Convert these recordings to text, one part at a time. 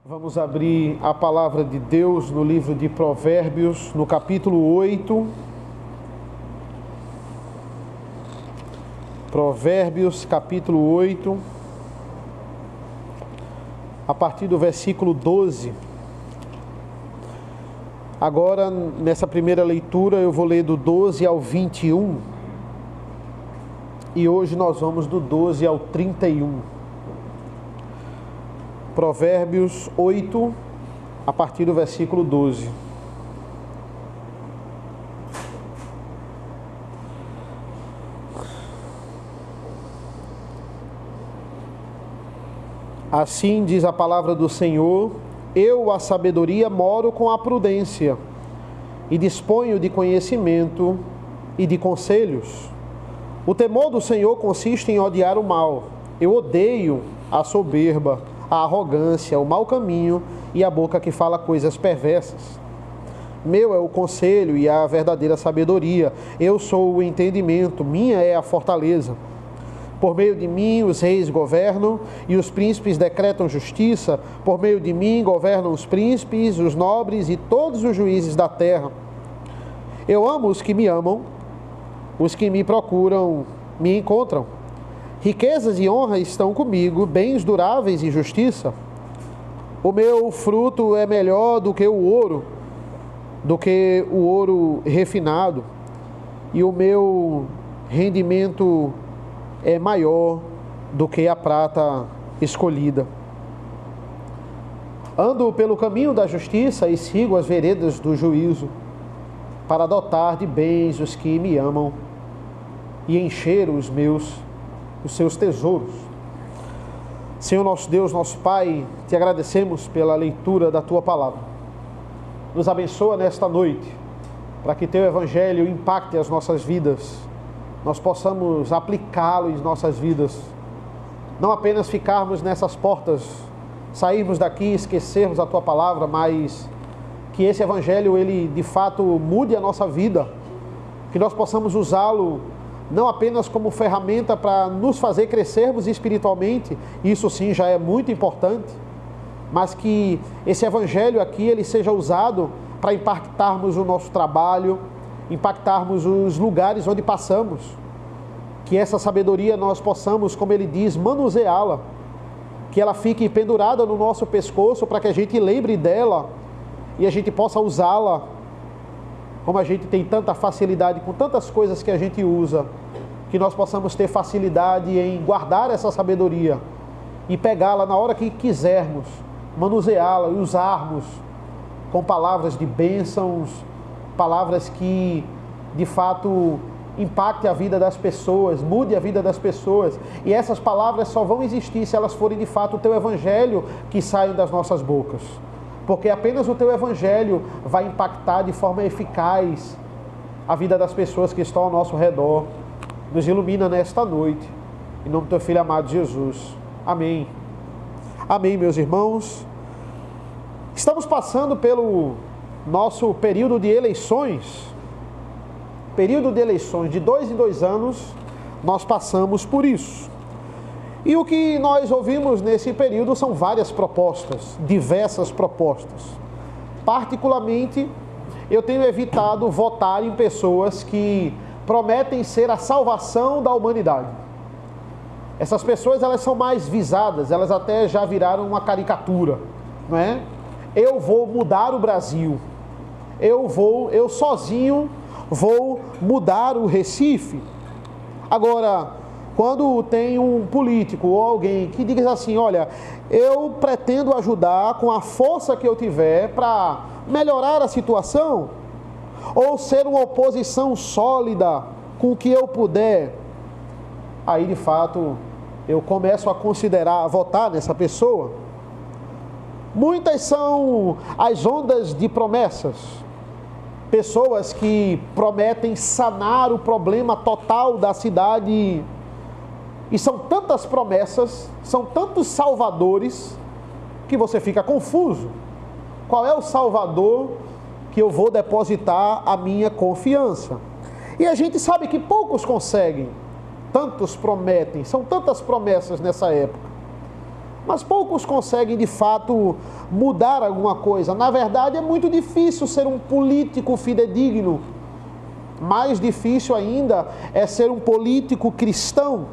Vamos abrir a palavra de Deus no livro de Provérbios, no capítulo 8. Provérbios, capítulo 8, a partir do versículo 12. Agora, nessa primeira leitura, eu vou ler do 12 ao 21. E hoje nós vamos do 12 ao 31. Provérbios 8, a partir do versículo 12. Assim diz a palavra do Senhor: eu, a sabedoria, moro com a prudência, e disponho de conhecimento e de conselhos. O temor do Senhor consiste em odiar o mal. Eu odeio a soberba, a arrogância, o mau caminho e a boca que fala coisas perversas. Meu é o conselho e a verdadeira sabedoria. Eu sou o entendimento, minha é a fortaleza. Por meio de mim os reis governam e os príncipes decretam justiça. Por meio de mim governam os príncipes, os nobres e todos os juízes da terra. Eu amo os que me amam, os que me procuram me encontram. Riquezas e honra estão comigo, bens duráveis e justiça. O meu fruto é melhor do que o ouro refinado, e o meu rendimento é maior do que a prata escolhida. Ando pelo caminho da justiça e sigo as veredas do juízo, para dotar de bens os que me amam e encher os seus tesouros. Senhor nosso Deus, nosso Pai, te agradecemos pela leitura da tua palavra. Nos abençoa nesta noite, para que teu evangelho impacte as nossas vidas, nós possamos aplicá-lo em nossas vidas, não apenas ficarmos nessas portas, sairmos daqui e esquecermos a tua palavra, mas que esse evangelho, ele de fato mude a nossa vida, que nós possamos usá-lo não apenas como ferramenta para nos fazer crescermos espiritualmente, isso sim já é muito importante, mas que esse evangelho aqui ele seja usado para impactarmos o nosso trabalho, impactarmos os lugares onde passamos, que essa sabedoria nós possamos, como ele diz, manuseá-la, que ela fique pendurada no nosso pescoço para que a gente lembre dela e a gente possa usá-la. Como a gente tem tanta facilidade com tantas coisas que a gente usa, que nós possamos ter facilidade em guardar essa sabedoria e pegá-la na hora que quisermos, manuseá-la e usarmos com palavras de bênçãos, palavras que de fato impactem a vida das pessoas, mude a vida das pessoas. E essas palavras só vão existir se elas forem de fato o teu evangelho que saia das nossas bocas. Porque apenas o teu evangelho vai impactar de forma eficaz a vida das pessoas que estão ao nosso redor. Nos ilumina nesta noite, em nome do teu Filho amado Jesus. Amém. Amém, meus irmãos. Estamos passando pelo nosso período de eleições. Período de eleições, de 2 em 2 anos, nós passamos por isso. E o que nós ouvimos nesse período são várias propostas, diversas propostas. Particularmente, eu tenho evitado votar em pessoas que prometem ser a salvação da humanidade. Essas pessoas, elas são mais visadas, elas até já viraram uma caricatura, não é? Eu vou mudar o Brasil. Eu sozinho vou mudar o Recife. Agora, quando tem um político ou alguém que diz assim, olha, eu pretendo ajudar com a força que eu tiver para melhorar a situação, ou ser uma oposição sólida com o que eu puder, aí de fato eu começo a considerar votar nessa pessoa. Muitas são as ondas de promessas, pessoas que prometem sanar o problema total da cidade. E são tantas promessas, são tantos salvadores, que você fica confuso. Qual é o salvador que eu vou depositar a minha confiança? E a gente sabe que poucos conseguem, tantos prometem, são tantas promessas nessa época. mas poucos conseguem de fato mudar alguma coisa. Na verdade, é muito difícil ser um político fidedigno. Mais difícil ainda é ser um político cristão.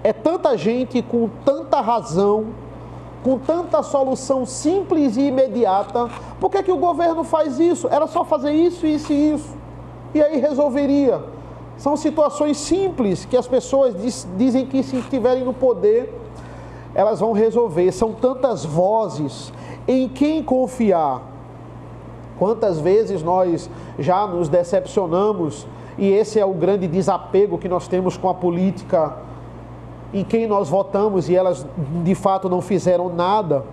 É tanta gente com tanta razão, com tanta solução simples e imediata. Por que que o governo faz isso? Era só fazer isso, isso e isso, e aí resolveria. São situações simples que as pessoas dizem que, se estiverem no poder, elas vão resolver. São tantas vozes, em quem confiar? Quantas vezes nós já nos decepcionamos, e esse é o grande desapego que nós temos com a política, em quem nós votamos e elas de fato não fizeram nada.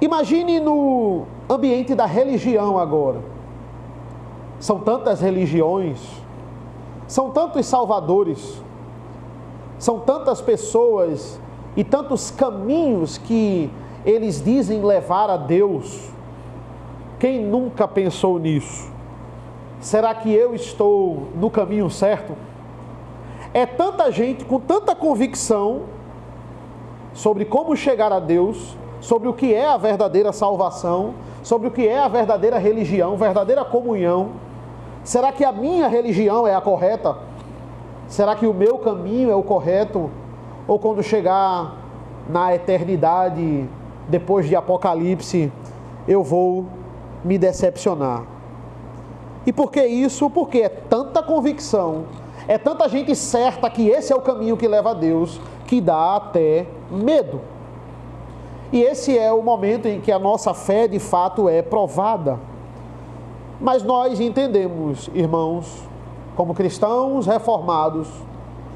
Imagine no ambiente da religião agora. São tantas religiões, são tantos salvadores, são tantas pessoas e tantos caminhos que eles dizem levar a Deus. Quem nunca pensou nisso? Será que eu estou no caminho certo? É tanta gente com tanta convicção sobre como chegar a Deus, sobre o que é a verdadeira salvação, sobre o que é a verdadeira religião, verdadeira comunhão. Será que a minha religião é a correta? Será que o meu caminho é o correto? Ou quando chegar na eternidade, depois de Apocalipse, eu vou me decepcionar? E por que isso? Porque é tanta convicção, é tanta gente certa que esse é o caminho que leva a Deus, que dá até medo. E esse é o momento em que a nossa fé de fato é provada. Mas nós entendemos, irmãos, como cristãos reformados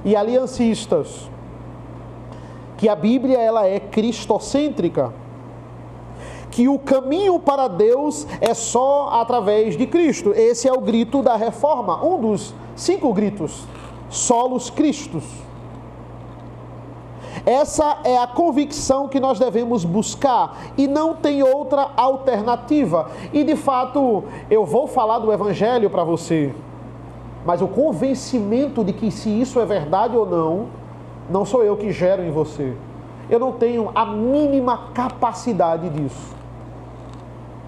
e aliancistas, que a Bíblia ela é cristocêntrica, que o caminho para Deus é só através de Cristo. Esse é o grito da reforma, um dos 5 gritos, solos Christus. Essa é a convicção que nós devemos buscar e não tem outra alternativa. E de fato, eu vou falar do Evangelho para você, mas o convencimento de que se isso é verdade ou não, não sou eu que gero em você. Eu não tenho a mínima capacidade disso.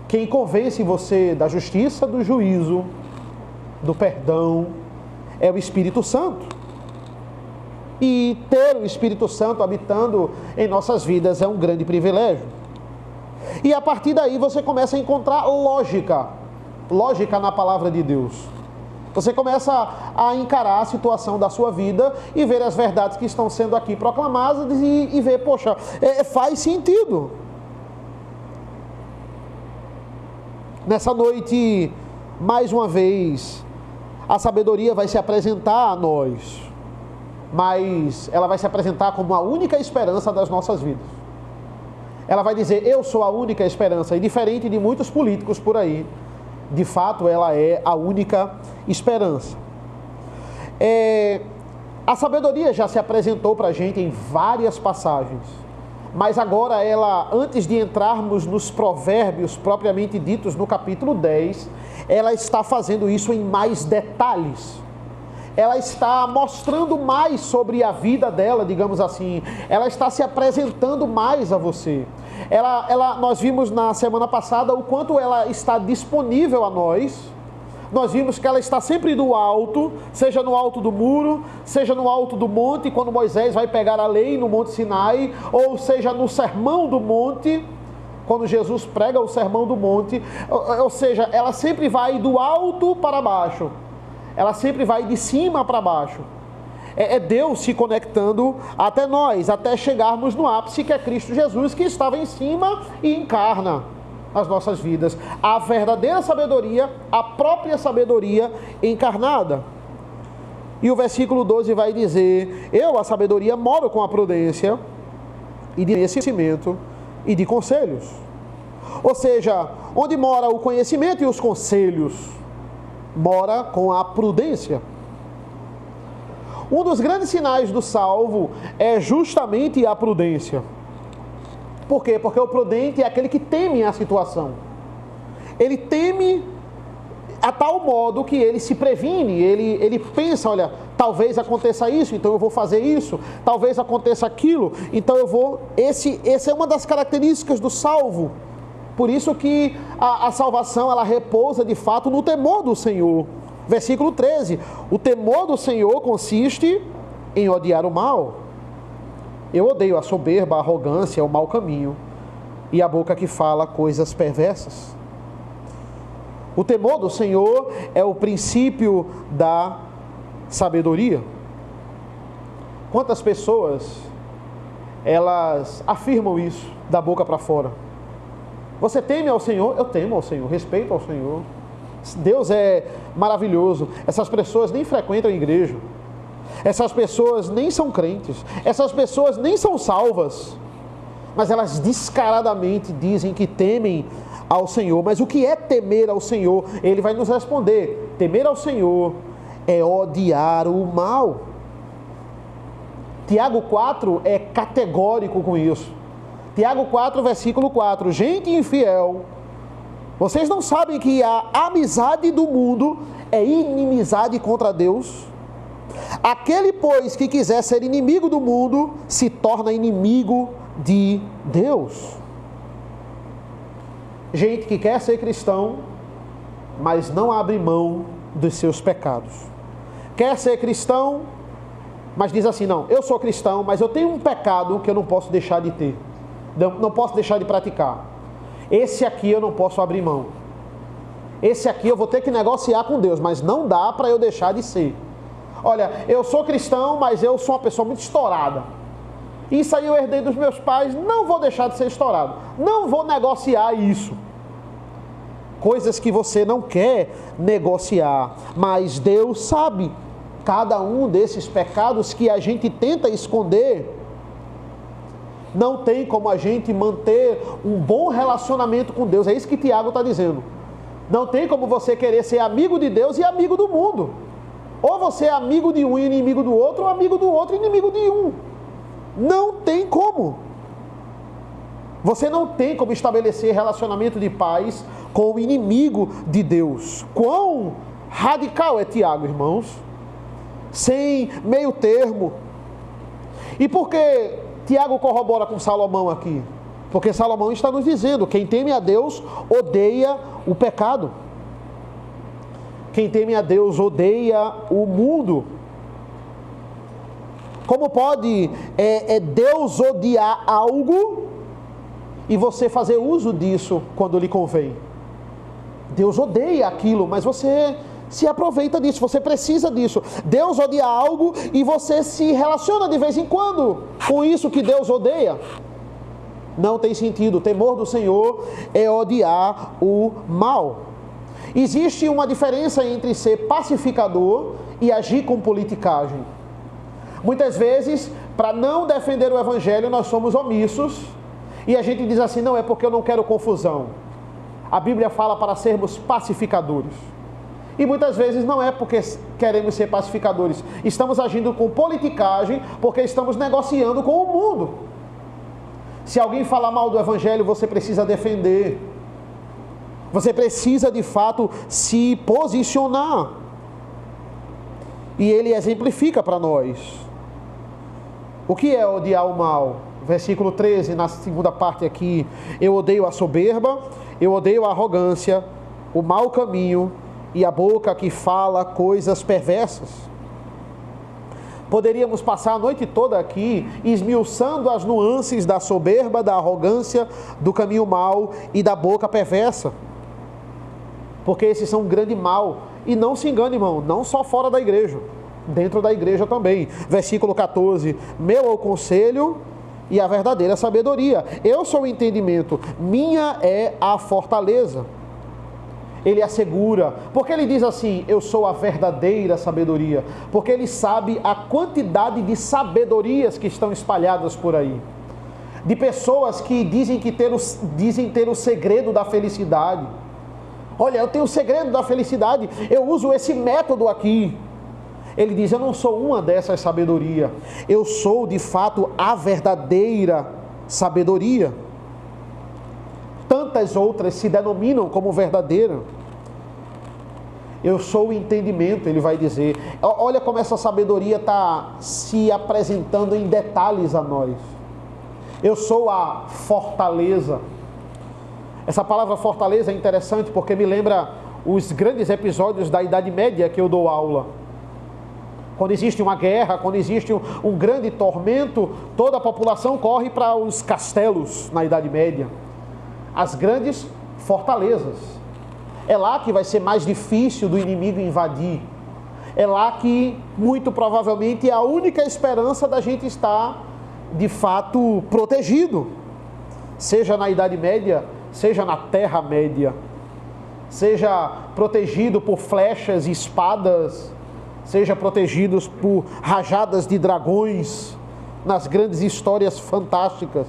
Quem convence você da justiça, do juízo, do perdão, é o Espírito Santo. E ter o Espírito Santo habitando em nossas vidas é um grande privilégio. E a partir daí você começa a encontrar lógica na palavra de Deus. Você começa a encarar a situação da sua vida e ver as verdades que estão sendo aqui proclamadas e ver, poxa, faz sentido. Nessa noite, mais uma vez, a sabedoria vai se apresentar a nós, mas ela vai se apresentar como a única esperança das nossas vidas. Ela vai dizer, eu sou a única esperança, e diferente de muitos políticos por aí, de fato ela é a única esperança. A sabedoria já se apresentou para a gente em várias passagens, mas agora ela, antes de entrarmos nos provérbios propriamente ditos no capítulo 10, ela está fazendo isso em mais detalhes. Ela está mostrando mais sobre a vida dela, digamos assim. Ela está se apresentando mais a você. Nós vimos na semana passada o quanto ela está disponível a nós. Nós vimos que ela está sempre do alto, seja no alto do muro, seja no alto do monte, quando Moisés vai pegar a lei no Monte Sinai, ou seja no Sermão do Monte, quando Jesus prega o Sermão do Monte. Ou seja, ela sempre vai do alto para baixo. Ela sempre vai de cima para baixo. É Deus se conectando até nós, até chegarmos no ápice, que é Cristo Jesus, que estava em cima e encarna as nossas vidas. A verdadeira sabedoria, a própria sabedoria encarnada. E o versículo 12 vai dizer, eu, a sabedoria, moro com a prudência e de conhecimento e de conselhos. Ou seja, onde mora o conhecimento e os conselhos, mora com a prudência. Um dos grandes sinais do salvo é justamente a prudência. Por quê? Porque o prudente é aquele que teme a situação. Ele teme a tal modo que ele se previne, ele pensa, olha, Talvez aconteça isso, então eu vou fazer isso. Talvez aconteça aquilo, então eu vou... Essa é uma das características do salvo. Por isso que a salvação, ela repousa de fato no temor do Senhor. Versículo 13. O temor do Senhor consiste em odiar o mal. Eu odeio a soberba, a arrogância, o mau caminho e a boca que fala coisas perversas. O temor do Senhor é o princípio da sabedoria. Quantas pessoas elas afirmam isso da boca para fora? Você teme ao Senhor? Eu temo ao Senhor, respeito ao Senhor. Deus é maravilhoso. Essas pessoas nem frequentam a igreja. Essas pessoas nem são crentes. Essas pessoas nem são salvas. Mas elas descaradamente dizem que temem ao Senhor. Mas o que é temer ao Senhor? Ele vai nos responder. Temer ao Senhor é odiar o mal. Tiago 4 é categórico com isso. Tiago 4, versículo 4. Gente infiel, vocês não sabem que a amizade do mundo é inimizade contra Deus? Aquele, pois, que quiser ser inimigo do mundo, se torna inimigo de Deus. Gente que quer ser cristão, mas não abre mão dos seus pecados. Quer ser cristão, mas diz assim, não, eu sou cristão, mas eu tenho um pecado que eu não posso deixar de ter. Não posso deixar de praticar. Esse aqui eu não posso abrir mão. Esse aqui eu vou ter que negociar com Deus, mas não dá para eu deixar de ser. Olha, eu sou cristão, mas eu sou uma pessoa muito estourada. Isso aí eu herdei dos meus pais, não vou deixar de ser estourado. Não vou negociar isso. Coisas que você não quer negociar, mas Deus sabe cada um desses pecados que a gente tenta esconder. Não tem como a gente manter um bom relacionamento com Deus. É isso que Tiago está dizendo. Não tem como você querer ser amigo de Deus e amigo do mundo. Ou você é amigo de um e inimigo do outro, ou amigo do outro e inimigo de um. Não tem como. Você não tem como estabelecer relacionamento de paz com o inimigo de Deus. Quão radical é Tiago, irmãos? Sem meio termo. E por que Tiago corrobora com Salomão aqui? Porque Salomão está nos dizendo, quem teme a Deus odeia o pecado. Quem teme a Deus odeia o mundo. Como pode Deus odiar algo e você fazer uso disso quando lhe convém? Deus odeia aquilo, mas você se aproveita disso, você precisa disso. Deus odeia algo e você se relaciona de vez em quando com isso que Deus odeia. Não tem sentido. O temor do Senhor é odiar o mal. Existe uma diferença entre ser pacificador e agir com politicagem. Muitas vezes, para não defender o Evangelho, nós somos omissos e a gente diz assim, não, é porque eu não quero confusão. A Bíblia fala para sermos pacificadores. E muitas vezes não é porque queremos ser pacificadores. Estamos agindo com politicagem porque estamos negociando com o mundo. Se alguém falar mal do Evangelho, você precisa defender. Você precisa, de fato, se posicionar. E ele exemplifica para nós. O que é odiar o mal? Versículo 13, na segunda parte aqui. Eu odeio a soberba, eu odeio a arrogância, o mau caminho e a boca que fala coisas perversas. Poderíamos passar a noite toda aqui esmiuçando as nuances da soberba, da arrogância, do caminho mau e da boca perversa. Porque esses são um grande mal. E não se engane, irmão, não só fora da igreja, dentro da igreja também. Versículo 14, meu é o conselho e a verdadeira sabedoria. Eu sou o entendimento, minha é a fortaleza. Ele assegura, porque ele diz assim, eu sou a verdadeira sabedoria, porque ele sabe a quantidade de sabedorias que estão espalhadas por aí, de pessoas que dizem ter o segredo da felicidade. Olha, eu tenho o segredo da felicidade, eu uso esse método aqui. Ele diz, eu não sou uma dessas sabedoria, eu sou de fato a verdadeira sabedoria. Tantas outras se denominam como verdadeira. Eu sou o entendimento, ele vai dizer. Olha como essa sabedoria está se apresentando em detalhes a nós. Eu sou a fortaleza. Essa palavra fortaleza é interessante porque me lembra os grandes episódios da Idade Média que eu dou aula. Quando existe uma guerra, quando existe um grande tormento, toda a população corre para os castelos na Idade Média. As grandes fortalezas. É lá que vai ser mais difícil do inimigo invadir. É lá que, muito provavelmente, é a única esperança da gente estar, de fato, protegido. Seja na Idade Média, seja na Terra-média. Seja protegido por flechas e espadas, seja protegidos por rajadas de dragões, nas grandes histórias fantásticas.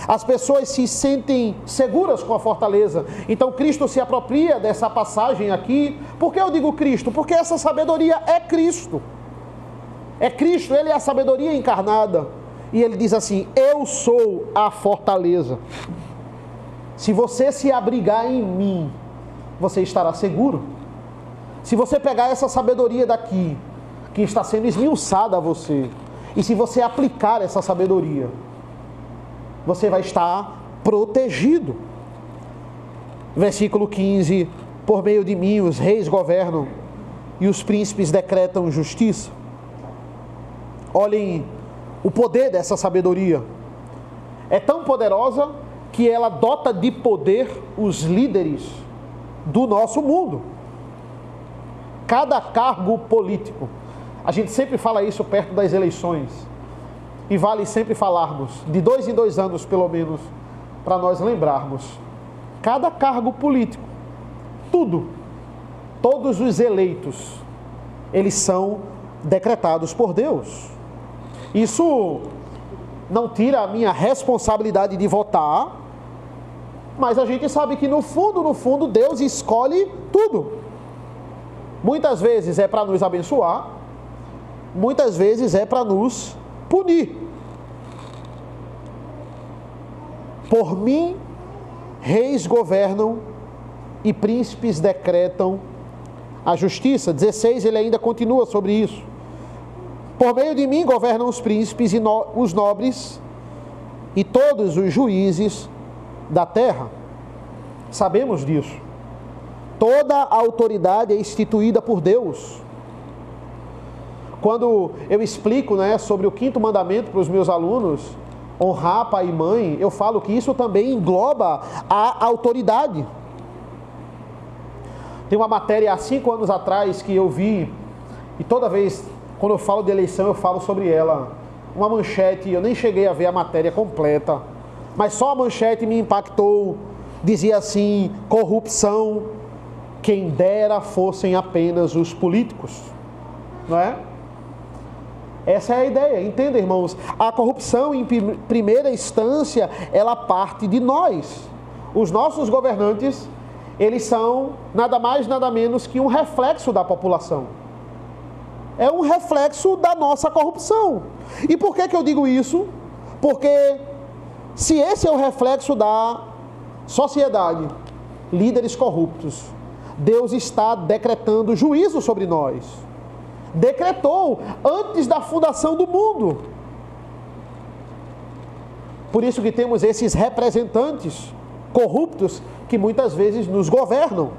As pessoas se sentem seguras com a fortaleza. Então Cristo se apropria dessa passagem aqui. Por que eu digo Cristo? Porque essa sabedoria é Cristo. É Cristo, Ele é a sabedoria encarnada. E Ele diz assim: eu sou a fortaleza. Se você se abrigar em mim, você estará seguro. Se você pegar essa sabedoria daqui, que está sendo esmiuçada a você, e se você aplicar essa sabedoria, você vai estar protegido. Versículo 15: por meio de mim os reis governam e os príncipes decretam justiça. Olhem o poder dessa sabedoria. É tão poderosa que ela dota de poder os líderes do nosso mundo. Cada cargo político, a gente sempre fala isso perto das eleições, e vale sempre falarmos, de 2 em 2 anos pelo menos, para nós lembrarmos, cada cargo político, todos os eleitos, eles são decretados por Deus. Isso não tira a minha responsabilidade de votar, mas a gente sabe que no fundo, Deus escolhe tudo. Muitas vezes é para nos abençoar, muitas vezes é para nos punir. Por mim, reis governam e príncipes decretam a justiça. 16, ele ainda continua sobre isso. Por meio de mim governam os príncipes e os nobres e todos os juízes da terra. Sabemos disso. Toda a autoridade é instituída por Deus. Quando eu explico, sobre o 5º mandamento para os meus alunos, honrar pai e mãe, eu falo que isso também engloba a autoridade. Tem uma matéria há 5 anos atrás que eu vi, e toda vez quando eu falo de eleição eu falo sobre ela. Uma manchete, eu nem cheguei a ver a matéria completa, mas só a manchete me impactou. Dizia assim: corrupção, quem dera fossem apenas os políticos, não é? Essa é a ideia, entenda, irmãos. A corrupção, em primeira instância, ela parte de nós. Os nossos governantes, eles são nada mais, nada menos que um reflexo da população. É um reflexo da nossa corrupção. E por que eu digo isso? Porque se esse é o reflexo da sociedade, líderes corruptos, Deus está decretando juízo sobre nós. Decretou antes da fundação do mundo. Por isso que temos esses representantes corruptos que muitas vezes nos governam.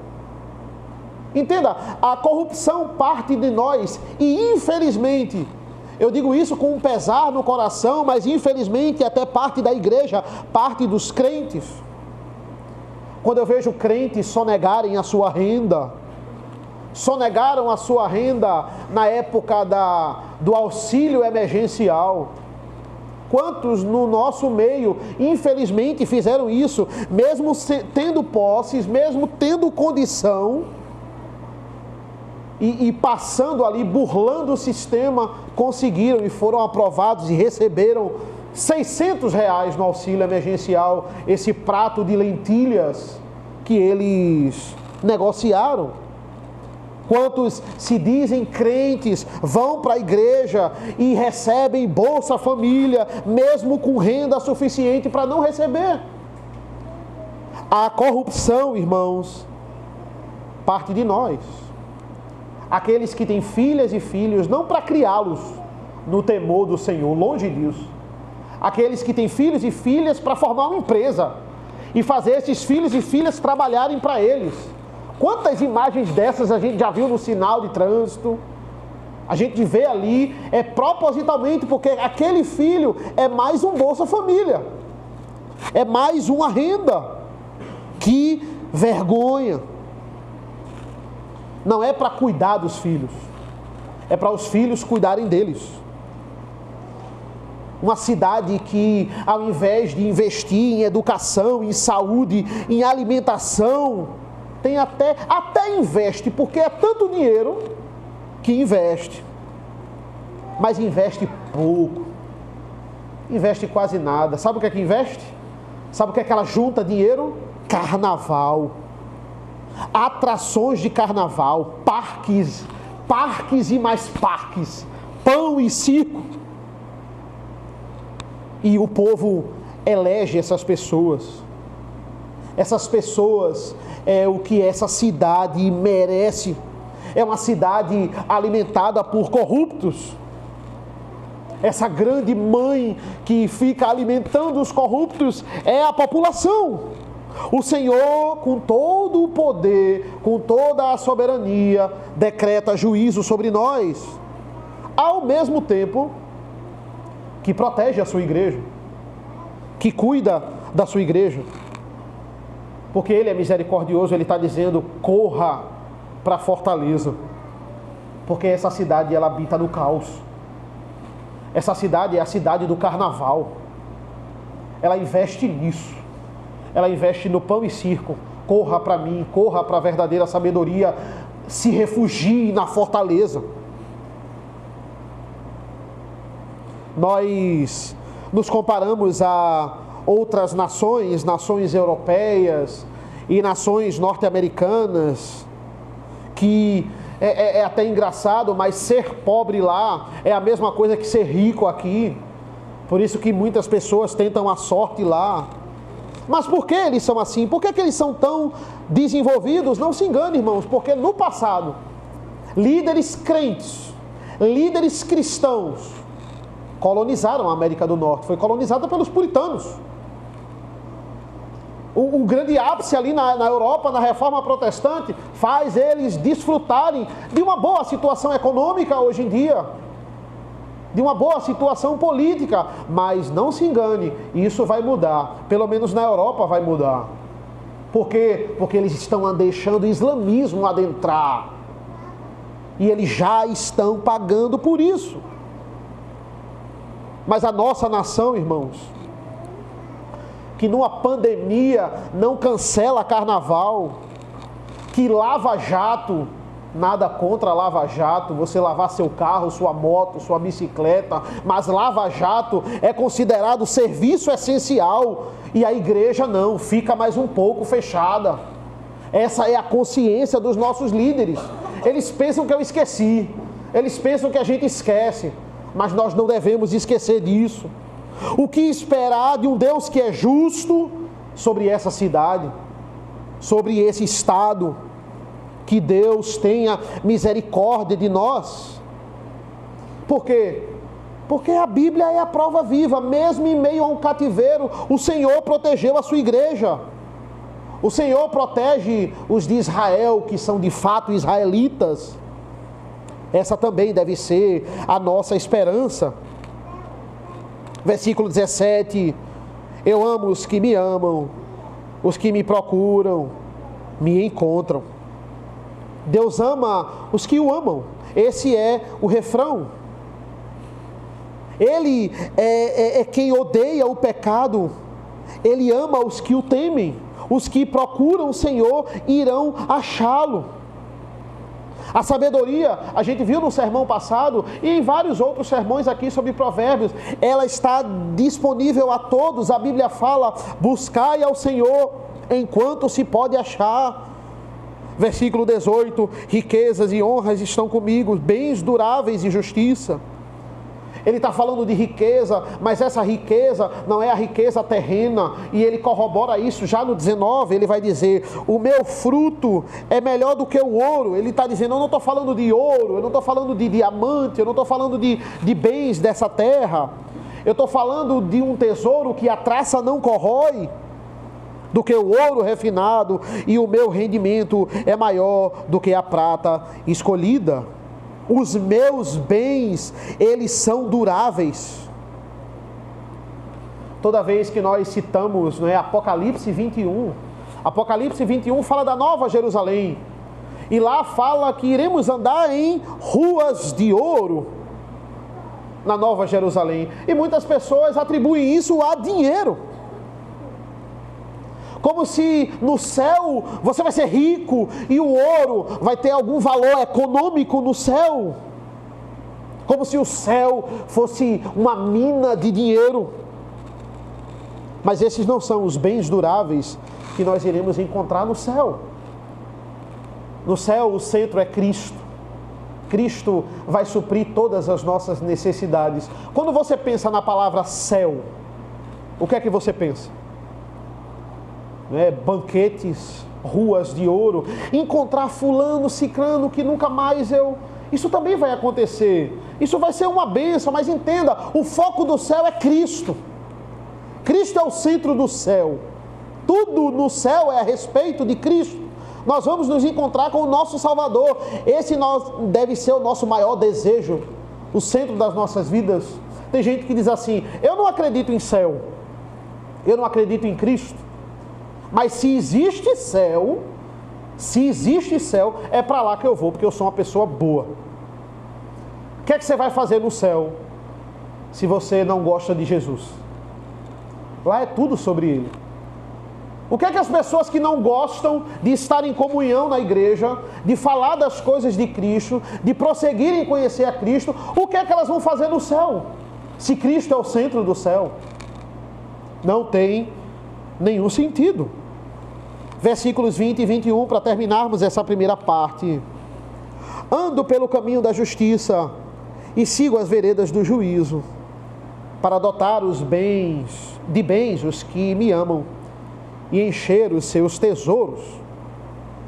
Entenda, a corrupção parte de nós e infelizmente, eu digo isso com um pesar no coração, mas infelizmente até parte da igreja, parte dos crentes. Quando eu vejo crentes sonegarem a sua renda, sonegaram a sua renda na época do auxílio emergencial. Quantos no nosso meio, infelizmente, fizeram isso, mesmo tendo posses, mesmo tendo condição, e passando ali, burlando o sistema, conseguiram e foram aprovados e receberam R$600 no auxílio emergencial, esse prato de lentilhas que eles negociaram. Quantos se dizem crentes, vão para a igreja e recebem Bolsa Família, mesmo com renda suficiente para não receber. A corrupção, irmãos, parte de nós. aqueles que têm filhas e filhos, não para criá-los no temor do Senhor, longe disso. Aqueles que têm filhos e filhas para formar uma empresa e fazer esses filhos e filhas trabalharem para eles. Quantas imagens dessas a gente já viu no sinal de trânsito? A gente vê ali, propositalmente, porque aquele filho é mais um Bolsa Família, é mais uma renda. Que vergonha! Não é para cuidar dos filhos, é para os filhos cuidarem deles. Uma cidade que, ao invés de investir em educação, em saúde, em alimentação, tem até investe, porque é tanto dinheiro que investe. Mas investe pouco. Investe quase nada. Sabe o que é que investe? Sabe o que é que ela junta dinheiro? Carnaval. Atrações de carnaval, parques e mais parques, pão e circo. E o povo elege essas pessoas. Essas pessoas é o que essa cidade merece. É uma cidade alimentada por corruptos. Essa grande mãe que fica alimentando os corruptos é a população. O Senhor, com todo o poder, com toda a soberania, decreta juízo sobre nós, ao mesmo tempo que protege a sua igreja, que cuida da sua igreja, porque Ele é misericordioso. Ele está dizendo: corra para a fortaleza, porque essa cidade, ela habita no caos. Essa cidade é a cidade do carnaval. Ela investe nisso. Ela investe no pão e circo. Corra para mim, corra para a verdadeira sabedoria, se refugie na fortaleza. Nós nos comparamos a outras nações, nações europeias e nações norte-americanas, que é até engraçado, mas ser pobre lá é a mesma coisa que ser rico aqui. Por isso que muitas pessoas tentam a sorte lá. Mas por que eles são assim? Por que eles são tão desenvolvidos? Não se engane, irmãos, porque no passado, líderes crentes, líderes cristãos, colonizaram a América do Norte. Foi colonizada pelos puritanos. Um grande ápice ali na Europa, na Reforma Protestante, faz eles desfrutarem de uma boa situação econômica hoje em dia, de uma boa situação política. Mas não se engane, isso vai mudar. Pelo menos na Europa vai mudar. Por quê? Porque eles estão deixando o islamismo adentrar. E eles já estão pagando por isso. Mas a nossa nação, irmãos, que numa pandemia não cancela carnaval, que Lava Jato, nada contra Lava Jato, você lavar seu carro, sua moto, sua bicicleta, mas Lava Jato é considerado serviço essencial e a igreja não, fica mais um pouco fechada. Essa é a consciência dos nossos líderes. Eles pensam que eu esqueci, eles pensam que a gente esquece, mas nós não devemos esquecer disso. O que esperar de um Deus que é justo sobre essa cidade, sobre esse estado? Que Deus tenha misericórdia de nós. Por quê? Porque a Bíblia é a prova viva. Mesmo em meio a um cativeiro, o Senhor protegeu a sua igreja. O Senhor protege os de Israel, que são de fato israelitas. Essa também deve ser a nossa esperança. Versículo 17: eu amo os que me amam, os que me procuram, me encontram. Deus ama os que o amam. Esse é o refrão. Ele é quem odeia o pecado. Ele ama os que o temem. Os que procuram o Senhor irão achá-lo. A sabedoria, a gente viu no sermão passado e em vários outros sermões aqui sobre provérbios, ela está disponível a todos. A Bíblia fala: buscai ao Senhor enquanto se pode achar. Versículo 18: riquezas e honras estão comigo, bens duráveis e justiça. Ele está falando de riqueza, mas essa riqueza não é a riqueza terrena. E ele corrobora isso já no 19, ele vai dizer, o meu fruto é melhor do que o ouro. Ele está dizendo, eu não estou falando de ouro, eu não estou falando de diamante, eu não estou falando de bens dessa terra. Eu estou falando de um tesouro que a traça não corrói, do que o ouro refinado, e o meu rendimento é maior do que a prata escolhida. Os meus bens, eles são duráveis. Toda vez que nós citamos, não é, Apocalipse 21, Apocalipse 21 fala da Nova Jerusalém, e lá fala que iremos andar em ruas de ouro, na Nova Jerusalém, e muitas pessoas atribuem isso a dinheiro, como se no céu você vai ser rico e o ouro vai ter algum valor econômico no céu, como se o céu fosse uma mina de dinheiro. Mas esses não são os bens duráveis que nós iremos encontrar no céu. No céu o centro é Cristo. Cristo vai suprir todas as nossas necessidades. Quando você pensa na palavra céu, o que é que você pensa? Banquetes, ruas de ouro, encontrar fulano, cicrano, que nunca mais isso também vai acontecer, isso vai ser uma bênção, mas entenda, o foco do céu é Cristo. Cristo é o centro do céu, tudo no céu é a respeito de Cristo. Nós vamos nos encontrar com o nosso Salvador, esse deve ser o nosso maior desejo, o centro das nossas vidas. Tem gente que diz assim, eu não acredito em céu, eu não acredito em Cristo. Mas se existe céu, é para lá que eu vou, porque eu sou uma pessoa boa. O que é que você vai fazer no céu, se você não gosta de Jesus? Lá é tudo sobre Ele. O que é que as pessoas que não gostam de estar em comunhão na igreja, de falar das coisas de Cristo, de prosseguir em conhecer a Cristo, o que é que elas vão fazer no céu? Se Cristo é o centro do céu, não tem nenhum sentido. Versículos 20 e 21, para terminarmos essa primeira parte. Ando pelo caminho da justiça e sigo as veredas do juízo, para dotar os bens os que me amam e encher os seus tesouros.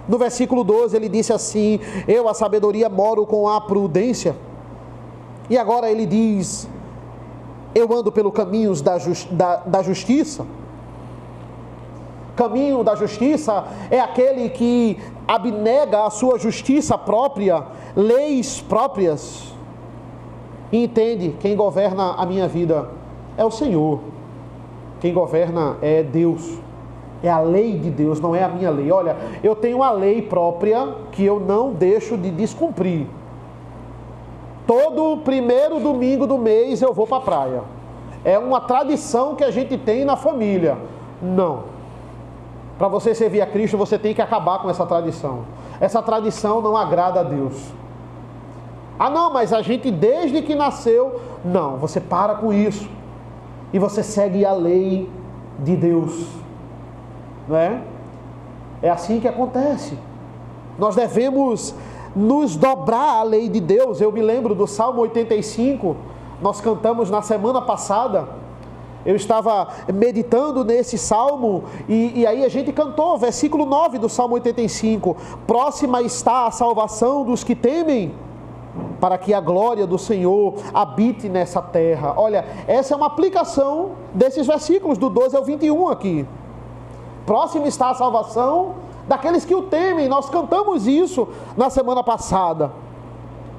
No versículo 12 ele disse assim, eu a sabedoria moro com a prudência. E agora ele diz, eu ando pelo caminho da justiça. Caminho da justiça é aquele que abnega a sua justiça própria, leis próprias, e entende, quem governa a minha vida é o Senhor, quem governa é Deus, é a lei de Deus, não é a minha lei. Olha, eu tenho uma lei própria que eu não deixo de descumprir. Todo primeiro domingo do mês eu vou para a praia, é uma tradição que a gente tem na família. Não. Para você servir a Cristo, você tem que acabar com essa tradição. Essa tradição não agrada a Deus. Ah não, mas a gente desde que nasceu... Não, você para com isso. E você segue a lei de Deus. Não é? É assim que acontece. Nós devemos nos dobrar à lei de Deus. Eu me lembro do Salmo 85. Nós cantamos na semana passada. Eu estava meditando nesse salmo e aí a gente cantou, versículo 9 do Salmo 85. Próxima está a salvação dos que temem, para que a glória do Senhor habite nessa terra. Olha, essa é uma aplicação desses versículos do 12 ao 21 aqui. Próxima está a salvação daqueles que o temem. Nós cantamos isso na semana passada.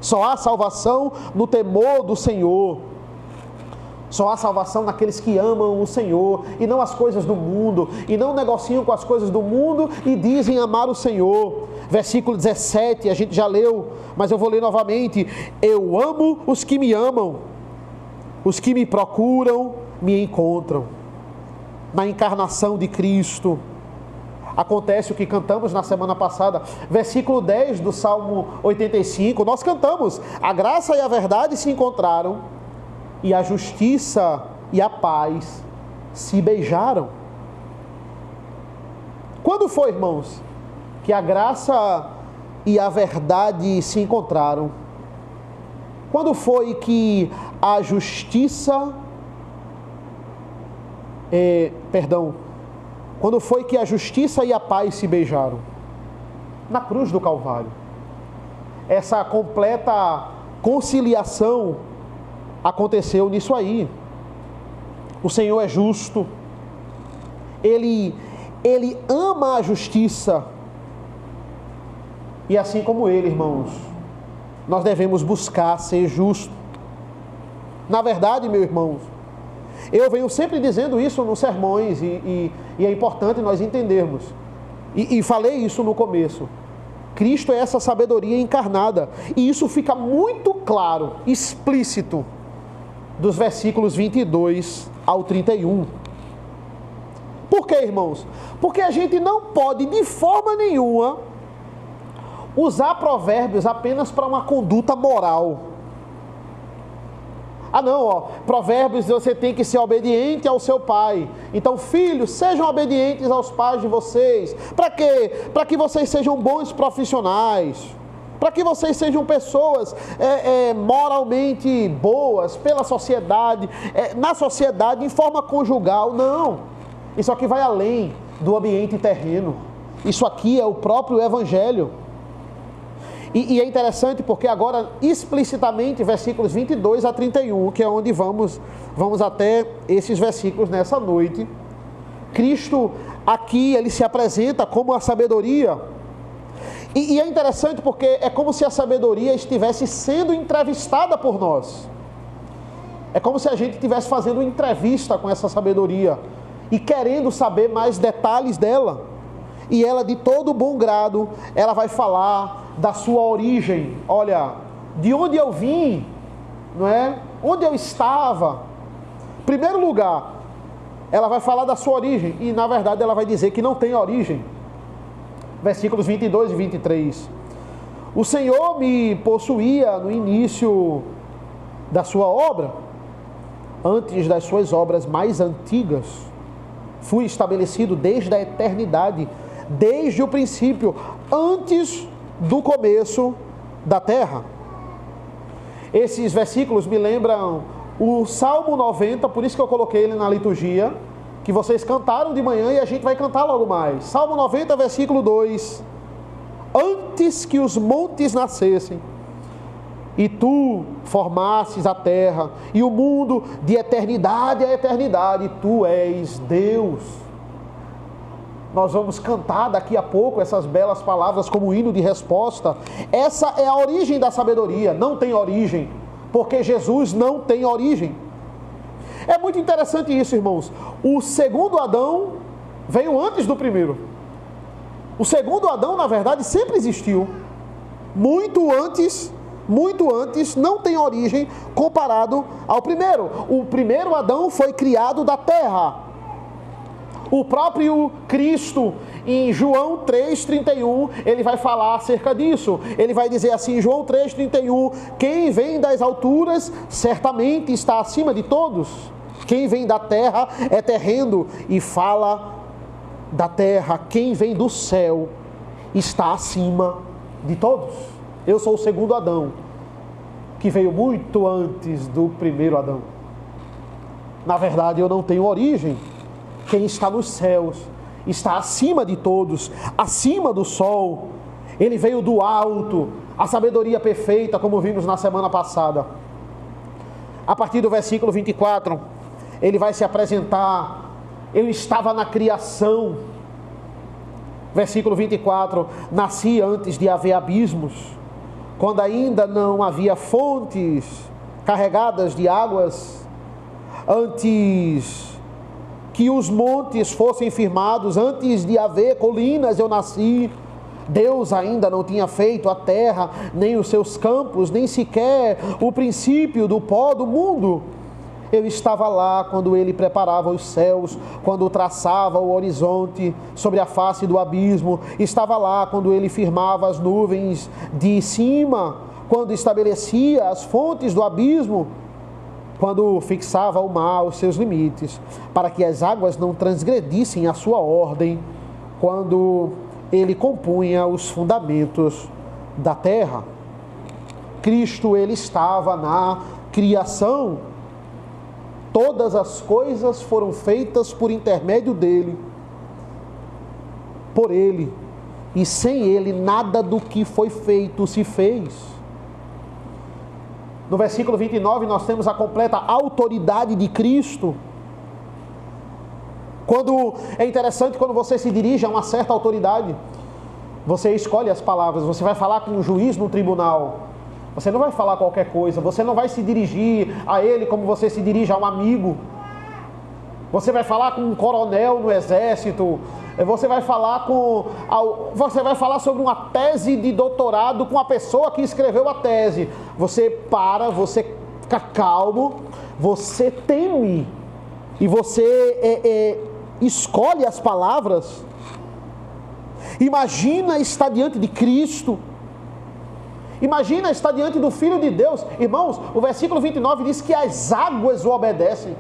Só há salvação no temor do Senhor. Só há salvação naqueles que amam o Senhor e não as coisas do mundo, e não negociam com as coisas do mundo e dizem amar o Senhor. Versículo 17, a gente já leu, mas eu vou ler novamente. Eu amo os que me amam, os que me procuram me encontram. Na encarnação de Cristo acontece o que cantamos na semana passada, versículo 10 do Salmo 85, nós cantamos, a graça e a verdade se encontraram, e a justiça e a paz se beijaram. Quando foi, irmãos, que a graça e a verdade se encontraram? Quando foi que a justiça, quando foi que a justiça e a paz se beijaram? Na cruz do Calvário. Essa completa conciliação aconteceu nisso aí. O Senhor é justo, Ele ama a justiça, e assim como Ele, irmãos, nós devemos buscar ser justo. Na verdade, meus irmãos, eu venho sempre dizendo isso nos sermões, e é importante nós entendermos, e falei isso no começo. Cristo é essa sabedoria encarnada, e isso fica muito claro, explícito, dos versículos 22 ao 31. Por quê, irmãos? Porque a gente não pode, de forma nenhuma, usar provérbios apenas para uma conduta moral. Provérbios, você tem que ser obediente ao seu pai. Então, filhos, sejam obedientes aos pais de vocês. Para quê? Para que vocês sejam bons profissionais. Para que vocês sejam pessoas moralmente boas pela sociedade, na sociedade, em forma conjugal. Não. Isso aqui vai além do ambiente terreno. Isso aqui é o próprio Evangelho. E é interessante porque agora, explicitamente, versículos 22 a 31, que é onde vamos até esses versículos nessa noite. Cristo aqui, ele se apresenta como a sabedoria. E é interessante porque é como se a sabedoria estivesse sendo entrevistada por nós. É como se a gente estivesse fazendo uma entrevista com essa sabedoria e querendo saber mais detalhes dela. E ela, de todo bom grado, ela vai falar da sua origem. Olha, de onde eu vim, não é? Onde eu estava. Em primeiro lugar, ela vai falar da sua origem, e na verdade ela vai dizer que não tem origem. Versículos 22 e 23. O Senhor me possuía no início da sua obra, antes das suas obras mais antigas. Fui estabelecido desde a eternidade, desde o princípio, antes do começo da terra. Esses versículos me lembram o Salmo 90, por isso que eu coloquei ele na liturgia, que vocês cantaram de manhã e a gente vai cantar logo mais. Salmo 90, versículo 2. Antes que os montes nascessem, e tu formasses a terra, e o mundo de eternidade a eternidade, tu és Deus. Nós vamos cantar daqui a pouco essas belas palavras como hino de resposta. Essa é a origem da sabedoria. Não tem origem, porque Jesus não tem origem. É muito interessante isso, irmãos. O segundo Adão veio antes do primeiro. O segundo Adão, na verdade, sempre existiu. Muito antes, não tem origem comparado ao primeiro. O primeiro Adão foi criado da terra. O próprio Cristo, em João 3,31, ele vai falar acerca disso. Ele vai dizer assim, João 3,31, quem vem das alturas certamente está acima de todos. Quem vem da terra é terreno e fala da terra. Quem vem do céu está acima de todos. Eu sou o segundo Adão, que veio muito antes do primeiro Adão. Na verdade, eu não tenho origem. Quem está nos céus está acima de todos, acima do sol. Ele veio do alto, a sabedoria perfeita, como vimos na semana passada. A partir do versículo 24, ele vai se apresentar. Eu estava na criação. Versículo 24, nasci antes de haver abismos, quando ainda não havia fontes carregadas de águas, antes que os montes fossem firmados, antes de haver colinas eu nasci. Deus ainda não tinha feito a terra, nem os seus campos, nem sequer o princípio do pó do mundo. Eu estava lá quando ele preparava os céus, quando traçava o horizonte sobre a face do abismo. Estava lá quando ele firmava as nuvens de cima, quando estabelecia as fontes do abismo, quando fixava o mar aos seus limites, para que as águas não transgredissem a sua ordem, quando ele compunha os fundamentos da terra. Cristo, ele estava na criação, todas as coisas foram feitas por intermédio dele, por ele, e sem ele nada do que foi feito se fez. No versículo 29 nós temos a completa autoridade de Cristo. É interessante quando você se dirige a uma certa autoridade, você escolhe as palavras. Você vai falar com um juiz no tribunal, você não vai falar qualquer coisa, você não vai se dirigir a ele como você se dirige a um amigo. Você vai falar com um coronel no exército, você vai falar sobre uma tese de doutorado com a pessoa que escreveu a tese. Você fica calmo, você teme e você escolhe as palavras. Imagina estar diante de Cristo, imagina estar diante do Filho de Deus. Irmãos, o versículo 29 diz que as águas o obedecem.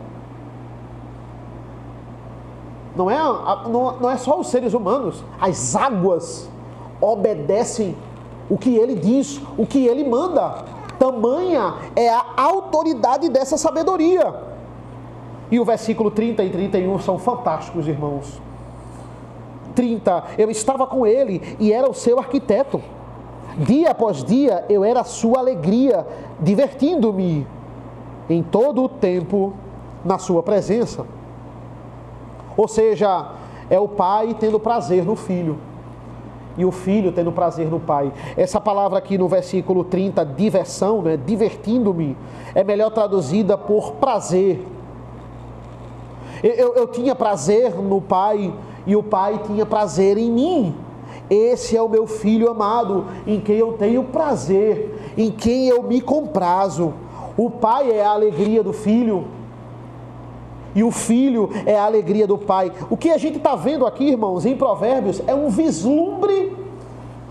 Não é só os seres humanos, as águas obedecem o que ele diz, o que ele manda. Tamanha é a autoridade dessa sabedoria. E o versículo 30 e 31 são fantásticos, irmãos. 30, eu estava com ele e era o seu arquiteto. Dia após dia eu era a sua alegria, divertindo-me em todo o tempo na sua presença. Ou seja, é o pai tendo prazer no filho e o filho tendo prazer no pai. Essa palavra aqui no versículo 30, diversão, né, divertindo-me, é melhor traduzida por prazer. Eu tinha prazer no pai e o pai tinha prazer em mim. Esse é o meu filho amado, em quem eu tenho prazer, em quem eu me comprazo. O pai é a alegria do filho e o filho é a alegria do pai. O que a gente está vendo aqui, irmãos, em Provérbios, é um vislumbre.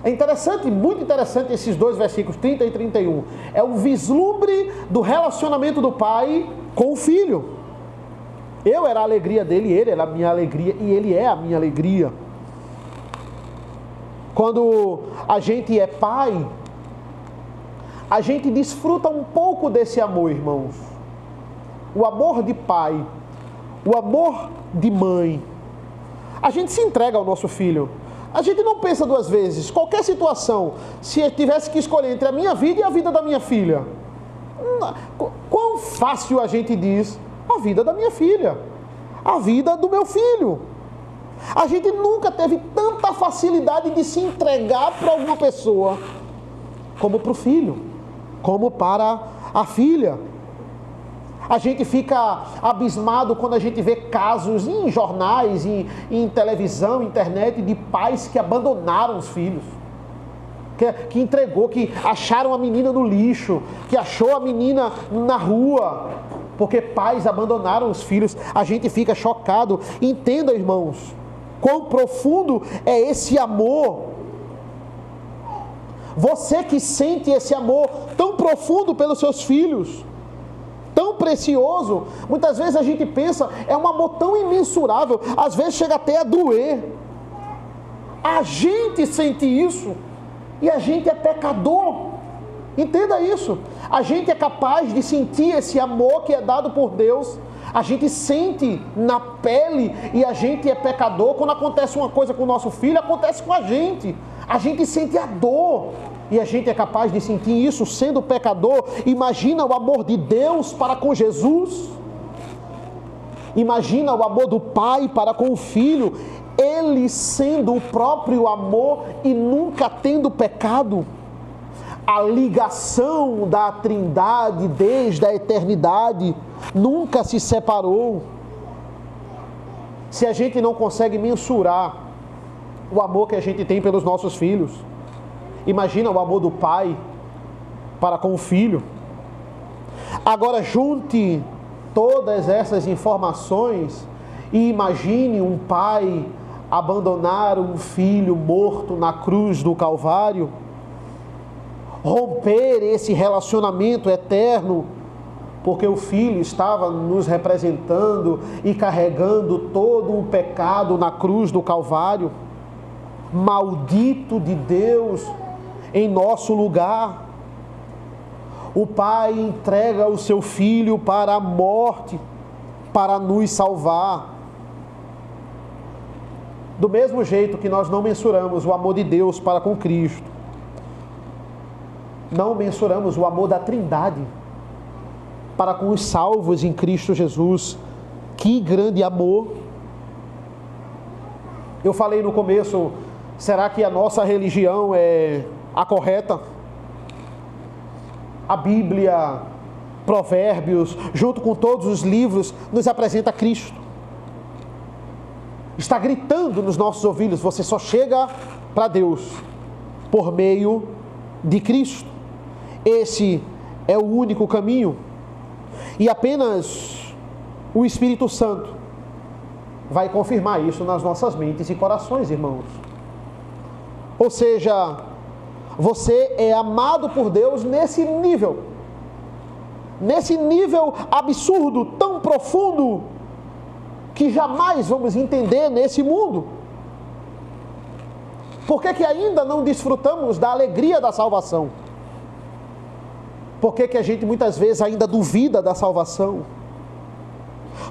É interessante, muito interessante esses dois versículos, 30 e 31. É um vislumbre do relacionamento do pai com o filho. Eu era a alegria dele, ele era a minha alegria e ele é a minha alegria. Quando a gente é pai, a gente desfruta um pouco desse amor, irmãos. O amor de pai, o amor de mãe. A gente se entrega ao nosso filho. A gente não pensa duas vezes. Qualquer situação, se eu tivesse que escolher entre a minha vida e a vida da minha filha, quão fácil a gente diz: a vida da minha filha, a vida do meu filho. A gente nunca teve tanta facilidade de se entregar para alguma pessoa como para o filho, como para a filha. A gente fica abismado quando a gente vê casos em jornais, em televisão, internet, de pais que abandonaram os filhos, que entregou, que acharam a menina no lixo, que achou a menina na rua, porque pais abandonaram os filhos. A gente fica chocado. Entenda, irmãos, quão profundo é esse amor. Você que sente esse amor tão profundo pelos seus filhos, tão precioso, muitas vezes a gente pensa, é um amor tão imensurável, às vezes chega até a doer. A gente sente isso e a gente é pecador. Entenda isso. A gente é capaz de sentir esse amor que é dado por Deus. A gente sente na pele e a gente é pecador. Quando acontece uma coisa com o nosso filho, acontece com a gente. A gente sente a dor e a gente é capaz de sentir isso sendo pecador. Imagina o amor de Deus para com Jesus. Imagina o amor do Pai para com o Filho. Ele sendo o próprio amor e nunca tendo pecado. A ligação da Trindade desde a eternidade nunca se separou. Se a gente não consegue mensurar o amor que a gente tem pelos nossos filhos, imagina o amor do pai para com o filho. Agora junte todas essas informações e imagine um pai abandonar um filho morto na cruz do Calvário, romper esse relacionamento eterno, porque o filho estava nos representando e carregando todo o pecado na cruz do Calvário. Maldito de Deus em nosso lugar. O Pai entrega o seu Filho para a morte, para nos salvar. Do mesmo jeito que nós não mensuramos o amor de Deus para com Cristo, não mensuramos o amor da Trindade para com os salvos em Cristo Jesus. Que grande amor! Eu falei no começo, será que a nossa religião é a correta? A Bíblia, Provérbios, junto com todos os livros, nos apresenta Cristo. Está gritando nos nossos ouvidos, você só chega para Deus por meio de Cristo. Esse é o único caminho. E apenas o Espírito Santo vai confirmar isso nas nossas mentes e corações, irmãos. Ou seja, você é amado por Deus nesse nível absurdo, tão profundo, que jamais vamos entender nesse mundo. Por que ainda não desfrutamos da alegria da salvação? Por que a gente muitas vezes ainda duvida da salvação?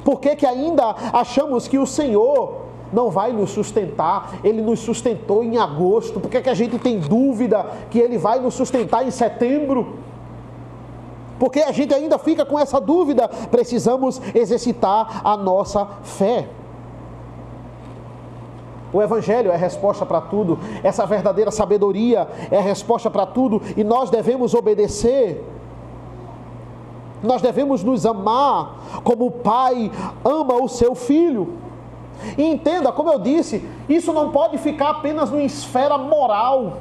Por que ainda achamos que o Senhor não vai nos sustentar? Ele nos sustentou em agosto. Por que a gente tem dúvida que Ele vai nos sustentar em setembro? Porque a gente ainda fica com essa dúvida. Precisamos exercitar a nossa fé. O Evangelho é a resposta para tudo. Essa verdadeira sabedoria é a resposta para tudo. E nós devemos obedecer. Nós devemos nos amar como o Pai ama o seu Filho. E entenda, como eu disse, isso não pode ficar apenas numa esfera moral.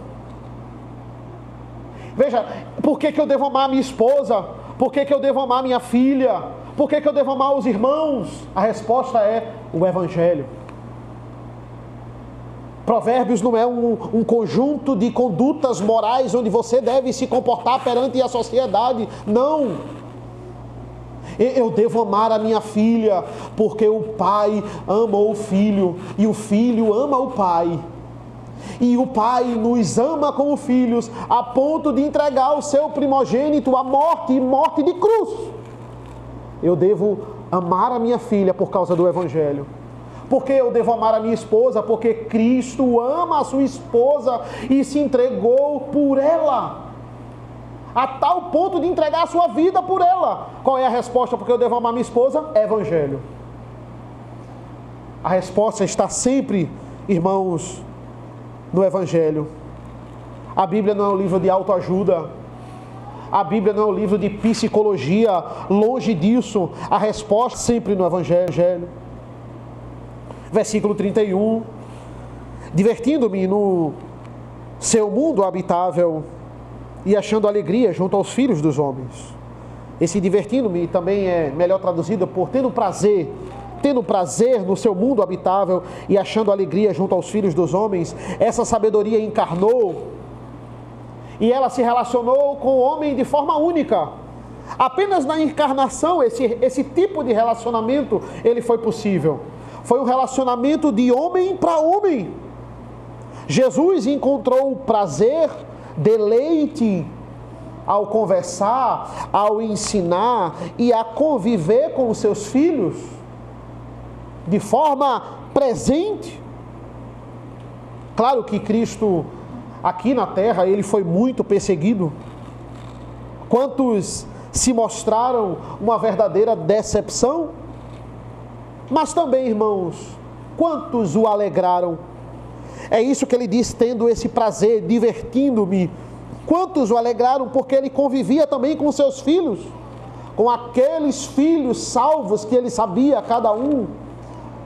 Veja, por que eu devo amar minha esposa? Por que eu devo amar minha filha? Por que eu devo amar os irmãos? A resposta é o Evangelho. Provérbios não é um conjunto de condutas morais onde você deve se comportar perante a sociedade. Não. Eu devo amar a minha filha, porque o pai ama o filho, e o filho ama o pai. E o pai nos ama como filhos, a ponto de entregar o seu primogênito à morte, e morte de cruz. Eu devo amar a minha filha por causa do Evangelho. Porque eu devo amar a minha esposa? Porque Cristo ama a sua esposa e se entregou por ela, a tal ponto de entregar a sua vida por ela. Qual é a resposta? Porque eu devo amar minha esposa? Evangelho. A resposta está sempre, irmãos, no Evangelho. A Bíblia não é um livro de autoajuda. A Bíblia não é um livro de psicologia. Longe disso. A resposta sempre no Evangelho. Versículo 31. Divertindo-me no seu mundo habitável e achando alegria junto aos filhos dos homens. Esse divertindo-me também é melhor traduzido por tendo prazer no seu mundo habitável e achando alegria junto aos filhos dos homens. Essa sabedoria encarnou e ela se relacionou com o homem de forma única. Apenas na encarnação esse tipo de relacionamento ele foi possível. Foi um relacionamento de homem para homem. Jesus encontrou prazer, deleite ao conversar, ao ensinar e a conviver com os seus filhos de forma presente. Claro que Cristo aqui na terra ele foi muito perseguido. Quantos se mostraram uma verdadeira decepção? Mas também, irmãos, quantos o alegraram? É isso que ele diz, tendo esse prazer, divertindo-me. Quantos o alegraram? Porque ele convivia também com seus filhos, com aqueles filhos salvos que ele sabia, cada um,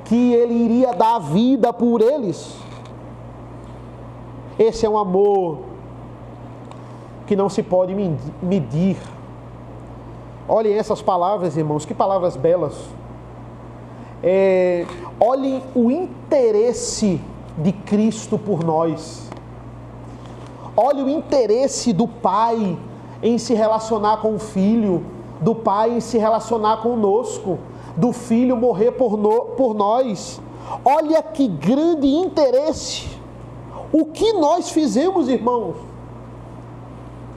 que ele iria dar a vida por eles. Esse é um amor que não se pode medir. Olhem essas palavras, irmãos, que palavras belas. Olhem o interesse de Cristo por nós. Olhe o interesse do Pai em se relacionar com o Filho, do Pai em se relacionar conosco, do Filho morrer por nós. Olha que grande interesse. O que nós fizemos, irmãos?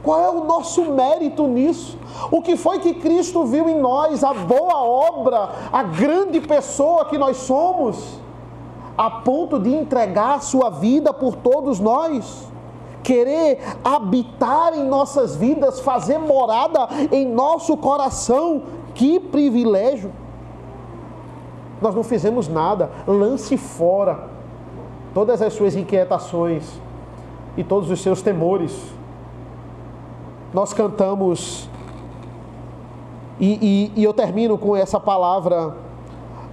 Qual é o nosso mérito nisso? O que foi que Cristo viu em nós? A boa obra, a grande pessoa que nós somos, a ponto de entregar a sua vida por todos nós, querer habitar em nossas vidas, fazer morada em nosso coração. Que privilégio! Nós não fizemos nada. Lance fora todas as suas inquietações e todos os seus temores. Nós cantamos, e eu termino com essa palavra: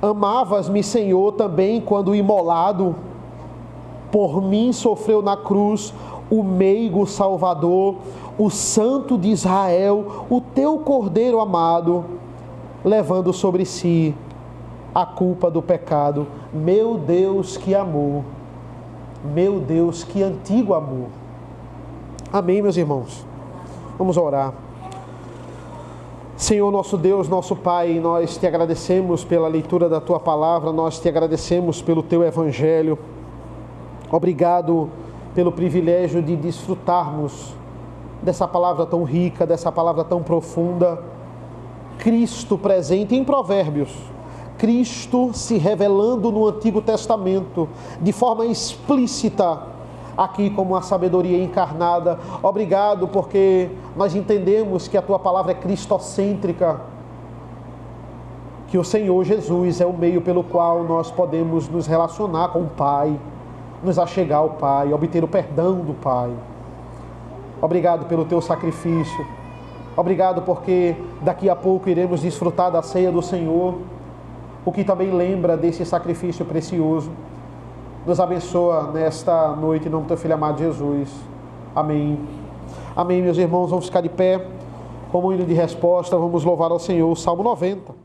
amavas-me, Senhor, também quando imolado por mim sofreu na cruz o meigo Salvador, o Santo de Israel, o teu Cordeiro amado, levando sobre si a culpa do pecado. Meu Deus, que amor! Meu Deus, que antigo amor! Amém, meus irmãos? Vamos orar. Senhor, nosso Deus, nosso Pai, nós te agradecemos pela leitura da Tua Palavra, nós te agradecemos pelo Teu Evangelho. Obrigado pelo privilégio de desfrutarmos dessa palavra tão rica, dessa palavra tão profunda. Cristo presente em Provérbios, Cristo se revelando no Antigo Testamento de forma explícita, aqui como a sabedoria encarnada. Obrigado porque nós entendemos que a Tua palavra é cristocêntrica, que o Senhor Jesus é o meio pelo qual nós podemos nos relacionar com o Pai, nos achegar ao Pai, obter o perdão do Pai. Obrigado pelo Teu sacrifício. Obrigado porque daqui a pouco iremos desfrutar da ceia do Senhor, o que também lembra desse sacrifício precioso. Nos abençoa nesta noite, em nome do Teu Filho amado Jesus. Amém. Amém, meus irmãos. Vamos ficar de pé. Como hino de resposta, vamos louvar ao Senhor. Salmo 90.